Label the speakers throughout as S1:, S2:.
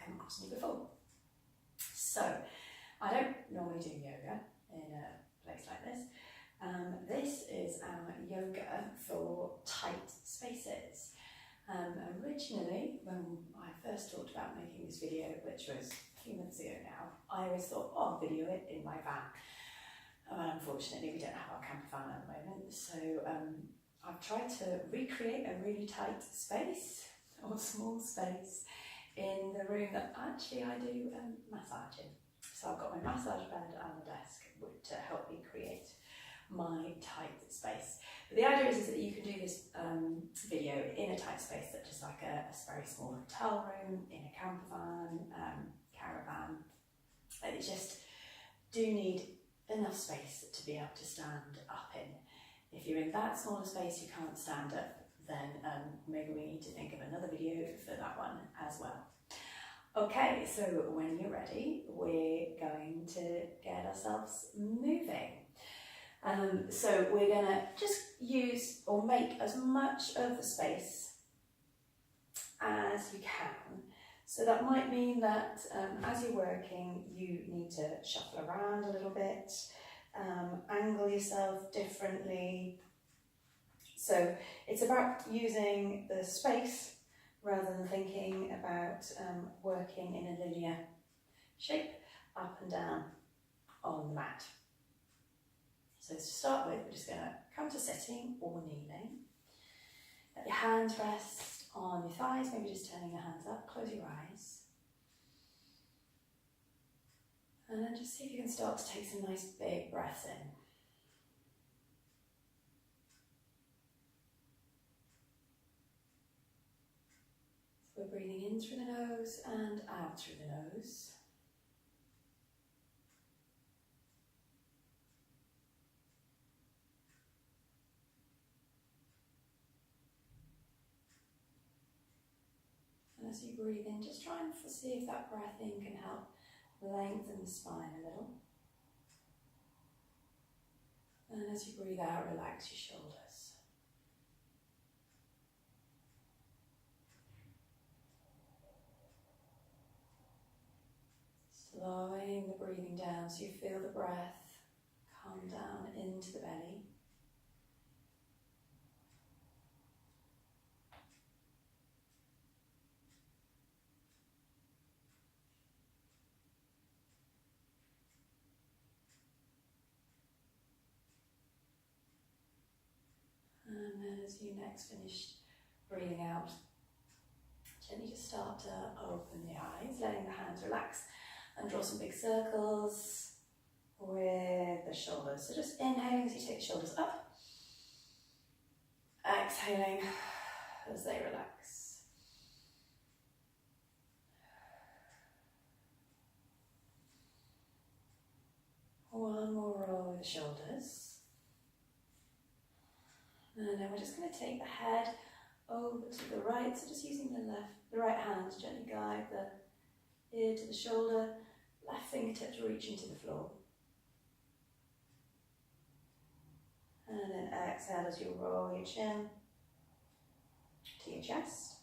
S1: come across me before. So, I don't normally do yoga in a place like this. This is our yoga for tight spaces. Originally, when I first talked about making this video, which was a few months ago now, I always thought, oh, I'll video it in my van. Well, unfortunately, we don't have our camper van at the moment, so I've tried to recreate a really tight space, or small space, in the room that actually I do massage in. So I've got my massage bed and the desk to help me create my tight space. But the idea is that you can do this video in a tight space, such as like a very small hotel room, in a camper van, caravan. And you just do need enough space to be able to stand up in. If you're in that smaller space you can't stand up, then maybe we need to think of another video for that one as well. Okay, so when you're ready, we're going to get ourselves moving. So we're going to just use or make as much of the space as you can. So that might mean that as you're working, you need to shuffle around a little bit, angle yourself differently. So it's about using the space rather than thinking about working in a linear shape up and down on the mat. So to start with, we're just going to come to sitting or kneeling. Let your hands rest on your thighs, maybe just turning your hands up, close your eyes. And then just see if you can start to take some nice big breaths in. So we're breathing in through the nose and out through the nose. And as you breathe in, just try and see if that breath in can help lengthen the spine a little. And as you breathe out, relax your shoulders. Slowing the breathing down so you feel the breath come down into the belly. And then as you next finish breathing out, gently just start to open the eyes, letting the hands relax and draw some big circles with the shoulders. So just inhaling as you take the shoulders up, exhaling as they relax. One more roll with the shoulders. And then we're just going to take the head over to the right, so just using the right hand to gently guide the ear to the shoulder, left fingertips reaching to the floor. And then exhale as you roll your chin to your chest.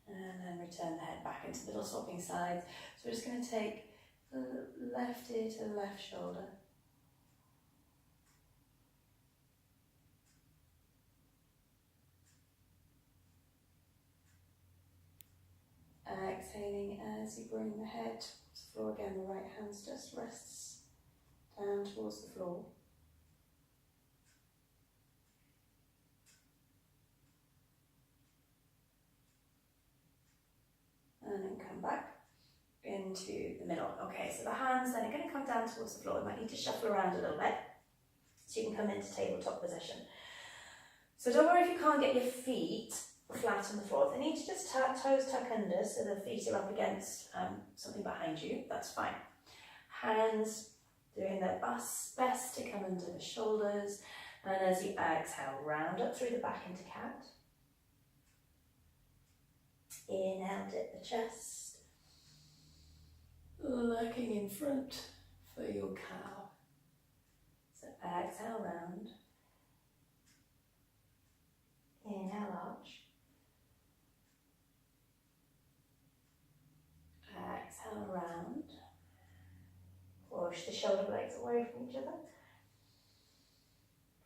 S1: And then return the head back into middle, swapping sides. So we're just going to take the left ear to the left shoulder. Exhaling as you bring the head to the floor again, the right hand just rests down towards the floor. And then come back into the middle. Okay, so the hands then are going to come down towards the floor. You might need to shuffle around a little bit so you can come into tabletop position. So don't worry if you can't get your feet flat on the floor. If they need to just toes tuck under so the feet are up against something behind you, that's fine. Hands doing their best to come under the shoulders, and as you exhale, round up through the back into cat. Inhale, dip the chest, looking in front for your cow. So exhale round. arch. Exhale, round. Push the shoulder blades away from each other.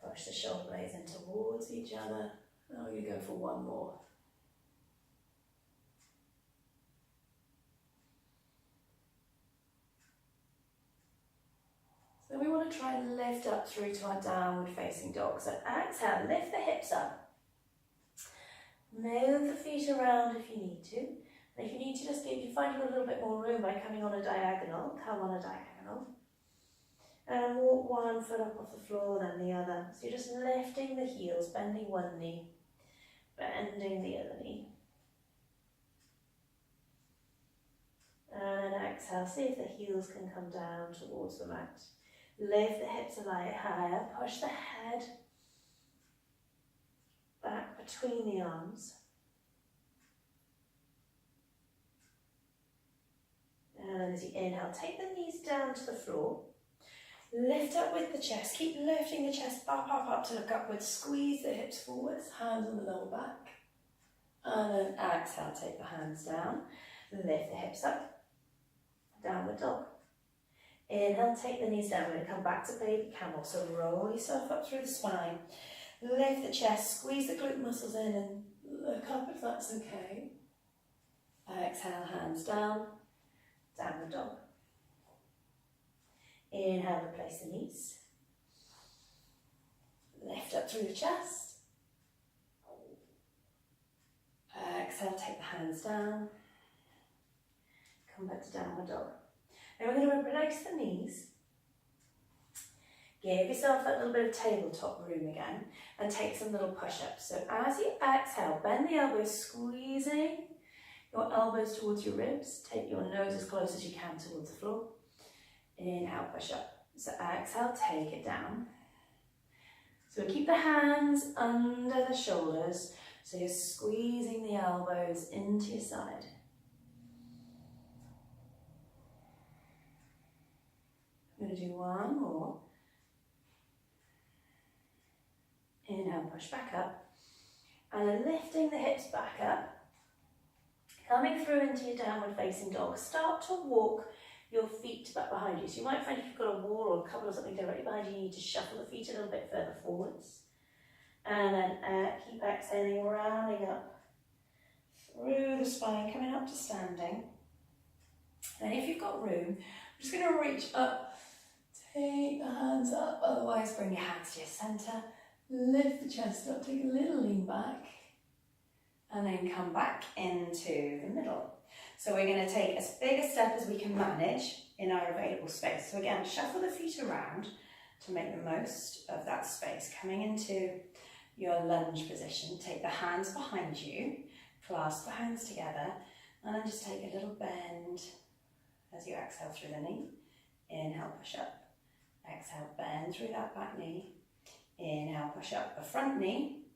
S1: Push the shoulder blades in towards each other. Now we're going to go for one more. So we want to try and lift up through to our downward facing dog. So exhale, lift the hips up. Move the feet around if you need to. And if you need to, just if you find you've got a little bit more room by coming on a diagonal, come on a diagonal. And walk one foot up off the floor, then the other. So you're just lifting the heels, bending one knee, bending the other knee. And then exhale, see if the heels can come down towards the mat. Lift the hips a little higher, push the head back between the arms. And then as you inhale, take the knees down to the floor. Lift up with the chest. Keep lifting the chest up to look upwards. Squeeze the hips forwards, hands on the lower back. And then exhale, take the hands down. Lift the hips up. Downward dog. Inhale, take the knees down. We're going to come back to baby camel. So roll yourself up through the spine. Lift the chest, squeeze the glute muscles in and look up if that's okay. Exhale, hands down. Downward dog. Inhale, replace the knees. Lift up through the chest. Exhale, take the hands down. Come back to downward dog. Now we're going to replace the knees. Give yourself that little bit of tabletop room again and take some little push-ups. So as you exhale, bend the elbows, squeezing your elbows towards your ribs. Take your nose as close as you can towards the floor. Inhale, push up. So exhale, take it down. So keep the hands under the shoulders. So you're squeezing the elbows into your side. I'm going to do one more. Inhale, push back up. And then lifting the hips back up. Coming through into your downward facing dog. Start to walk your feet back behind you. So you might find if you've got a wall or a cupboard or something directly behind you, you need to shuffle the feet a little bit further forwards. And then keep exhaling, rounding up through the spine, coming up to standing. And if you've got room, I'm just going to reach up, take the hands up, otherwise bring your hands to your centre, lift the chest up, take a little lean back, and then come back into the middle. So we're going to take as big a step as we can manage in our available space. So again, shuffle the feet around to make the most of that space. Coming into your lunge position, take the hands behind you, clasp the hands together, and then just take a little bend as you exhale through the knee. Inhale, push up. Exhale, bend through that back knee. Inhale, push up. The front knee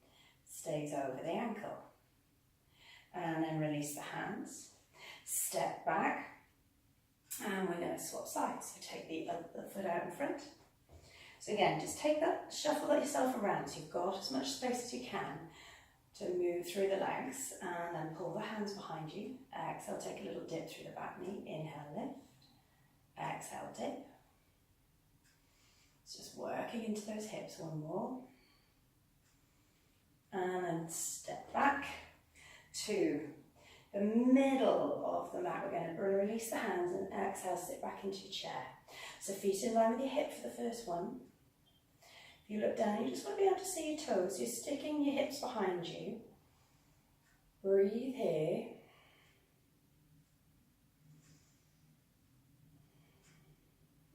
S1: stays over the ankle. And then release the hands. Step back. And we're going to swap sides. So take the foot out in front. So again, just take that, shuffle that yourself around so you've got as much space as you can to move through the legs, and then pull the hands behind you. Exhale, take a little dip through the back knee. Inhale, lift. Exhale, dip. It's just working into those hips. One more. And then step back to the middle of the mat. We're going to release the hands and exhale, sit back into your chair. So feet in line with your hip for the first one. If you look down, you just want to be able to see your toes. You're sticking your hips behind you. Breathe here.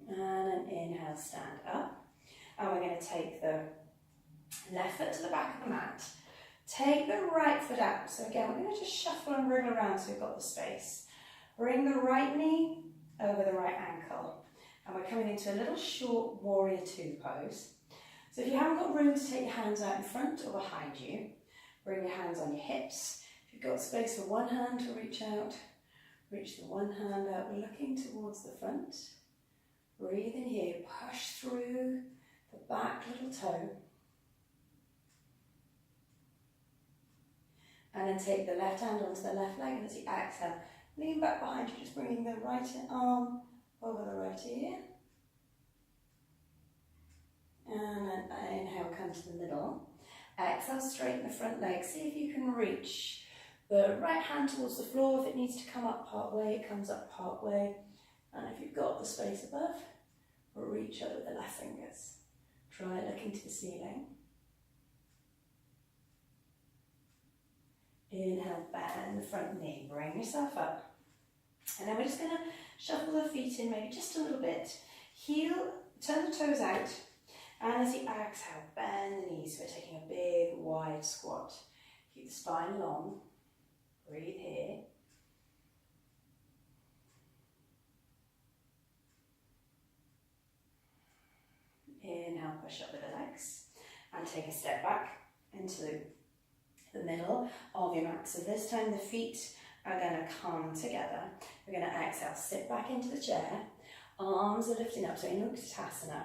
S1: And then inhale, stand up. And we're going to take the left foot to the back of the mat. Take the right foot out. So again, we're going to just shuffle and wriggle around so we've got the space. Bring the right knee over the right ankle. And we're coming into a little short warrior two pose. So if you haven't got room to take your hands out in front or behind you, bring your hands on your hips. If you've got space for one hand to reach out, reach the one hand out. We're looking towards the front. Breathe in here, push through the back little toe. And then take the left hand onto the left leg, and as you exhale, lean back behind you, just bringing the right arm over the right ear. And then inhale, come to the middle. Exhale, straighten the front leg. See if you can reach the right hand towards the floor. If it needs to come up part way, it comes up part way. And if you've got the space above, reach up with the left fingers. Try looking to the ceiling. Inhale, bend the front knee, bring yourself up. And then we're just going to shuffle the feet in maybe just a little bit. Heel, turn the toes out. And as you exhale, bend the knees. We're taking a big, wide squat. Keep the spine long. Breathe here. Inhale, push up with the legs. And take a step back into the middle of your mat. So this time the feet are going to come together. We're going to exhale, sit back into the chair. Arms are lifting up, so in Utkatasana.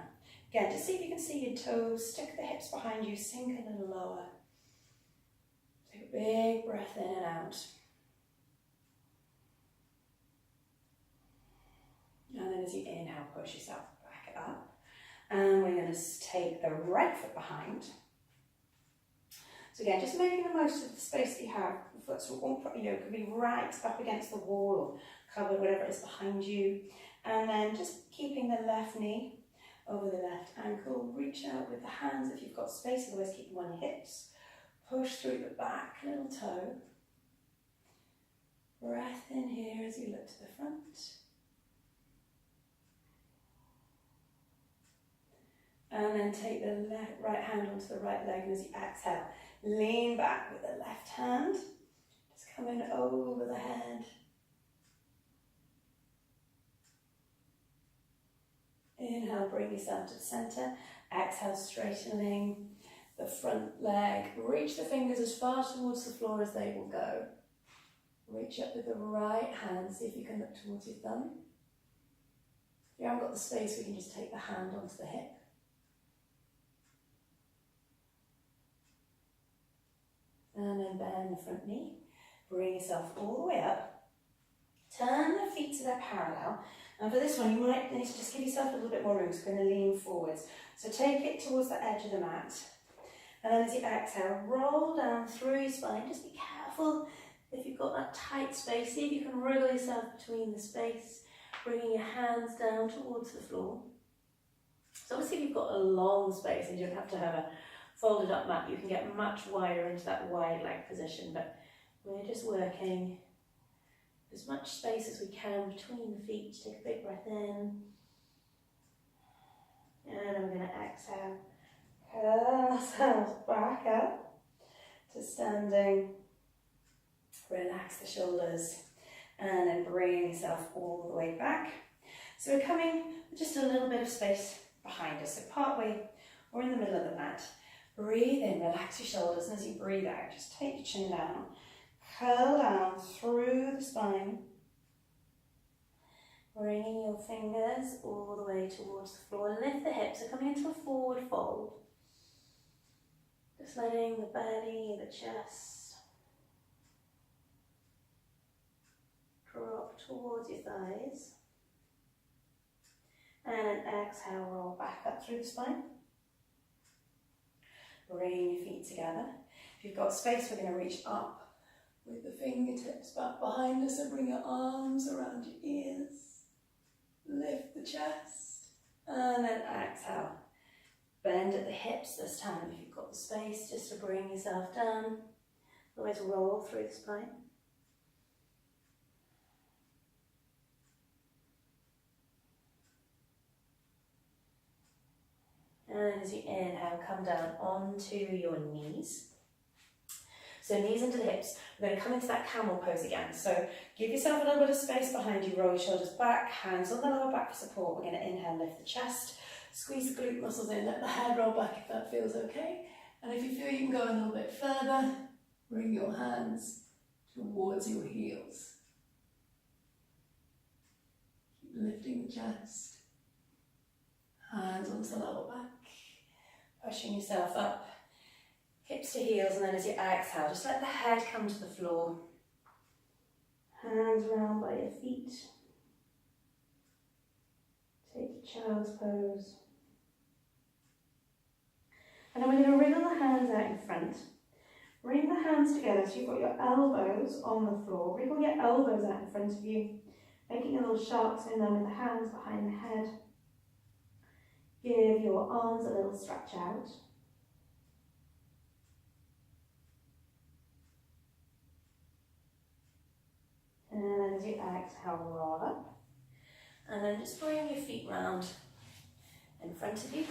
S1: Again, just see if you can see your toes, stick the hips behind you, sink a little lower. Take a big breath in and out. And then as you inhale, push yourself back up. And we're going to take the right foot behind. So again, just making the most of the space that you have. The foot could be right up against the wall or covered, whatever it is behind you. And then just keeping the left knee over the left ankle. Reach out with the hands if you've got space, otherwise keep them on your hips. Push through the back little toe. Breath in here as you look to the front. And then take the right hand onto the right leg, and as you exhale, lean back with the left hand. Just coming over the head. Inhale, bring yourself to the centre. Exhale, straightening the front leg. Reach the fingers as far towards the floor as they will go. Reach up with the right hand. See if you can look towards your thumb. If you haven't got the space, we can just take the hand onto the hip. And then bend the front knee. Bring yourself all the way up. Turn the feet so they're parallel. And for this one, you might need to just give yourself a little bit more room, so we're going to lean forwards. So take it towards the edge of the mat. And then as you exhale, roll down through your spine. Just be careful if you've got that tight space. See if you can wriggle yourself between the space, bringing your hands down towards the floor. So obviously if you've got a long space and you don't have to have a folded up mat, you can get much wider into that wide leg position, but we're just working as much space as we can between the feet. Take a big breath in. And then we're going to exhale. Curl ourselves back up to standing. Relax the shoulders. And then bring yourself all the way back. So we're coming with just a little bit of space behind us. So part way or in the middle of the mat. Breathe in, relax your shoulders. And as you breathe out, just take your chin down. Curl down through the spine, bringing your fingers all the way towards the floor. Lift the hips, so coming into a forward fold. Just letting the belly, the chest drop towards your thighs. And then exhale, roll back up through the spine. Bring your feet together. If you've got space, we're going to reach up with the fingertips back behind us, and bring your arms around your ears. Lift the chest. And then exhale. Bend at the hips this time if you've got the space, just to bring yourself down. Otherwise roll through the spine. And as you inhale, come down onto your knees. So knees into the hips. We're going to come into that camel pose again. So give yourself a little bit of space behind you. Roll your shoulders back, hands on the lower back for support. We're going to inhale, lift the chest. Squeeze the glute muscles in. Let the head roll back if that feels okay. And if you feel you can go a little bit further, bring your hands towards your heels. Keep lifting the chest. Hands onto the lower back. Pushing yourself up. hips to heels, and then as you exhale, just let the head come to the floor. Hands round by your feet. Take child's pose. And then we're going to wriggle the hands out in front. Bring the hands together so you've got your elbows on the floor. Wriggle your elbows out in front of you, making a little sharks in them with the hands behind the head. Give your arms a little stretch out. And then as you exhale, roll up. And then just bring your feet round in front of you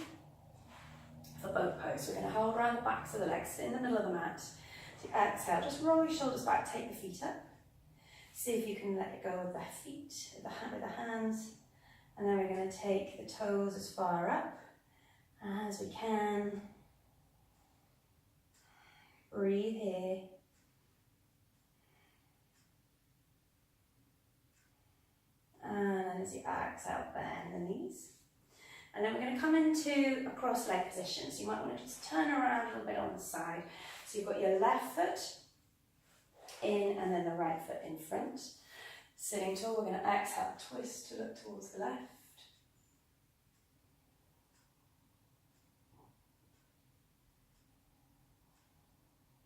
S1: for boat pose. We're going to hold around the backs of the legs in the middle of the mat. So you exhale, just roll your shoulders back, take the feet up. See if you can let go of the feet with the hands. And then we're going to take the toes as far up as we can. Breathe here. And as you exhale, bend the knees. And then we're going to come into a cross-leg position. So you might want to just turn around a little bit on the side. So you've got your left foot in and then the right foot in front. Sitting tall, we're going to exhale, twist to look towards the left.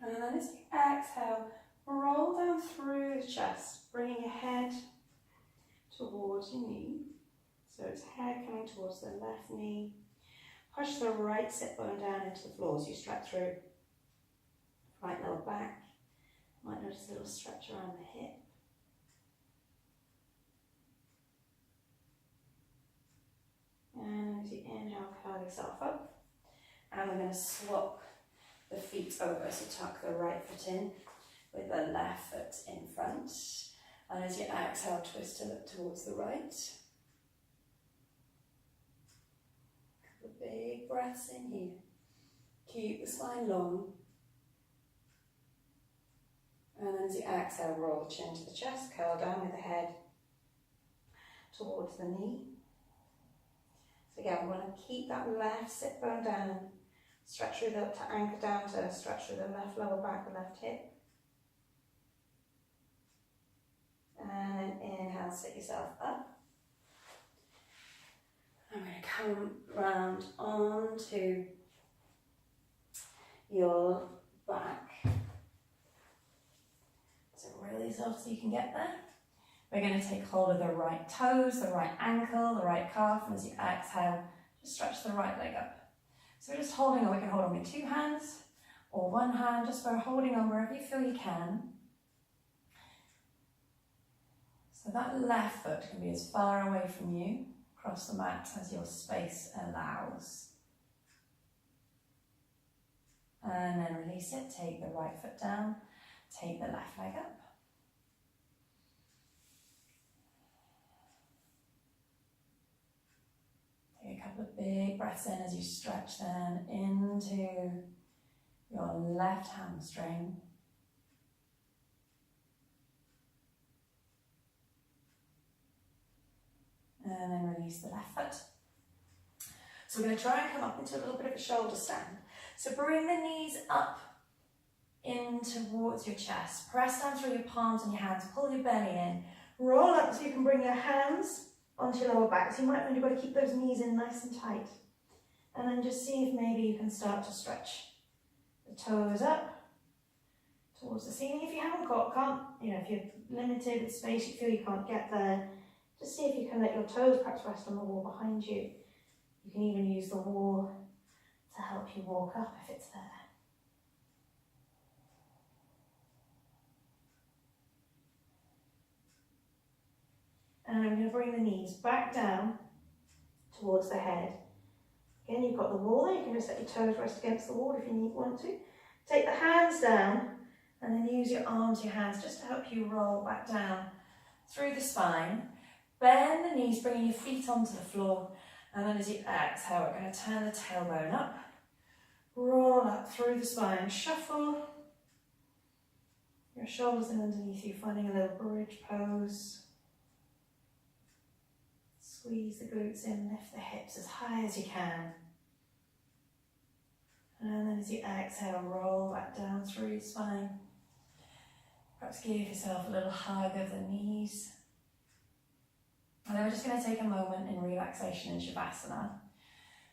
S1: And then as you exhale, roll down through the chest, bringing your head towards your knee. So it's head coming towards the left knee. Push the right sit bone down into the floor as you stretch through. Right lower back. Might notice a little stretch around the hip. And as you inhale, curl yourself up. And we're going to swap the feet over. So tuck the right foot in with the left foot in front. And as you exhale, twist to look towards the right. Couple of big breaths in here. Keep the spine long. And then as you exhale, roll the chin to the chest, curl down with the head towards the knee. So again, we want to keep that left sit bone down. Stretch through to anchor down to stretch through the left lower back, the left hip. And then inhale, sit yourself up. I'm going to come round onto your back. So really soft so you can get there. We're going to take hold of the right toes, the right ankle, the right calf, and as you exhale, just stretch the right leg up. So we're just holding on, we can hold on with two hands or one hand, just by holding on wherever you feel you can. So that left foot can be as far away from you across the mat as your space allows. And then release it, take the right foot down, take the left leg up. Take a couple of big breaths in as you stretch then into your left hamstring. And then release the left foot. So we're going to try and come up into a little bit of a shoulder stand. So bring the knees up in towards your chest. Press down through your palms and your hands. Pull your belly in. Roll up so you can bring your hands onto your lower back. So you might find you've got to keep those knees in nice and tight. And then just see if maybe you can start to stretch the toes up towards the ceiling. If you haven't got, if you're limited with space, you feel you can't get there, just see if you can let your toes perhaps rest on the wall behind you. You can even use the wall to help you walk up if it's there. And I'm going to bring the knees back down towards the head. Again, you've got the wall there. You can just let your toes rest against the wall if you want to. Take the hands down and then use your arms, your hands, just to help you roll back down through the spine. Bend the knees, bringing your feet onto the floor. And then as you exhale, we're going to turn the tailbone up. Roll up through the spine. Shuffle your shoulders in underneath you, finding a little bridge pose. Squeeze the glutes in, lift the hips as high as you can. And then as you exhale, roll back down through your spine. Perhaps give yourself a little hug of the knees. And then we're just going to take a moment in relaxation in Shavasana.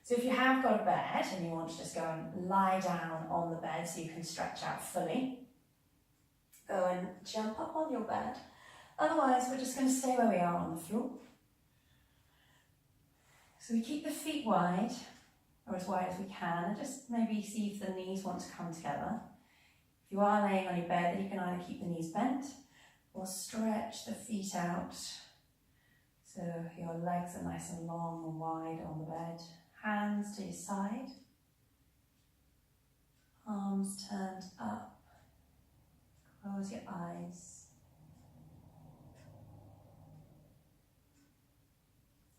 S1: So if you have got a bed and you want to just go and lie down on the bed so you can stretch out fully, go and jump up on your bed. Otherwise, we're just going to stay where we are on the floor. So we keep the feet wide, or as wide as we can, and just maybe see if the knees want to come together. If you are laying on your bed, then you can either keep the knees bent or stretch the feet out so your legs are nice and long and wide on the bed. Hands to your side, arms turned up, close your eyes.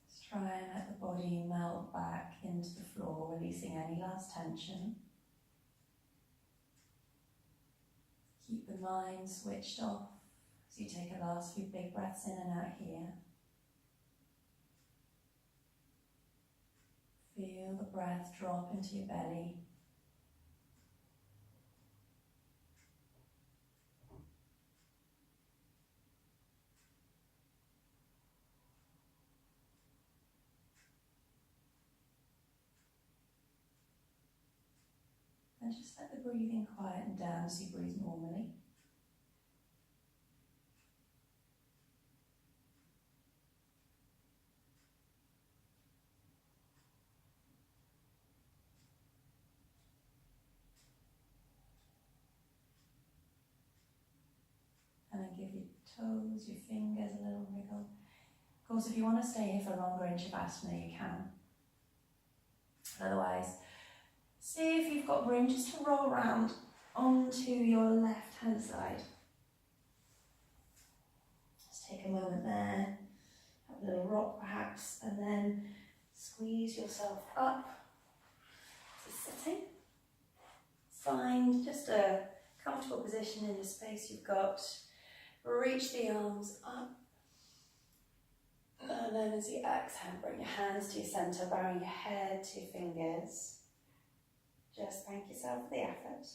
S1: Just try and let the body melt back into the floor, releasing any last tension. Keep the mind switched off as you take a last few big breaths in and out here. Feel the breath drop into your belly. And just let the breathing quieten down as you breathe normally. And then give your toes, your fingers a little wriggle. Of course, if you want to stay here for longer in Shavasana, you can. Otherwise, see if you've got room just to roll around onto your left hand side. Just take a moment there, have a little rock perhaps, and then squeeze yourself up to sitting. Find just a comfortable position in the space you've got. Reach the arms up. And then as you exhale, bring your hands to your centre, bowing your head to your fingers. Just thank yourself for the effort.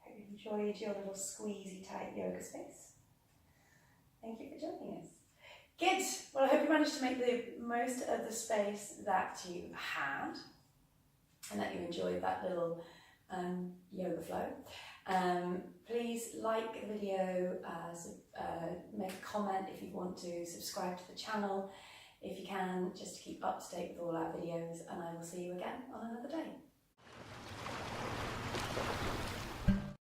S1: Hope you enjoyed your little squeezy tight yoga space. Thank you for joining us. Good. Well, I hope you managed to make the most of the space that you had and that you enjoyed that little yoga flow. Please like the video, make a comment if you want to, subscribe to the channel if you can, just to keep up to date with all our videos, and I will see you again on another day.